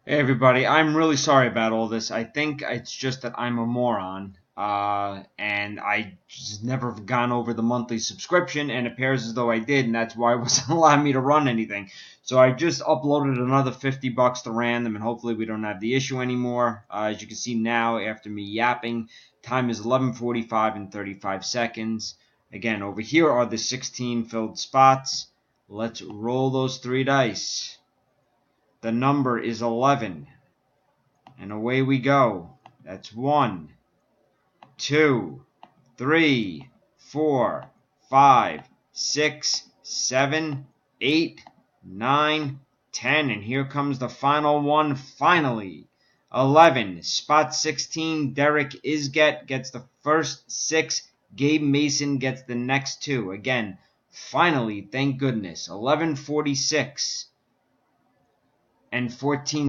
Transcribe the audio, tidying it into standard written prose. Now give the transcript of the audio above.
Hey everybody, I'm really sorry about all this. I think it's just that I'm a moron, and I just never have gone over the monthly subscription, and it appears as though I did, and that's why it wasn't allowing me to run anything. So I just uploaded another $50 to random, and hopefully we don't have the issue anymore. As you can see now, after me yapping, time is 11:45 and 35 seconds. Again, over here are the 16 filled spots. Let's roll those three dice. The number is 11. And away we go. That's 1, 2, 3, 4, 5, 6, 7, 8, 9, 10. And here comes the final one, finally. 11. Spot 16, Derek Isget gets the first 6. Gabe Mason gets the next 2. Again, finally, thank goodness. 11:46 and 14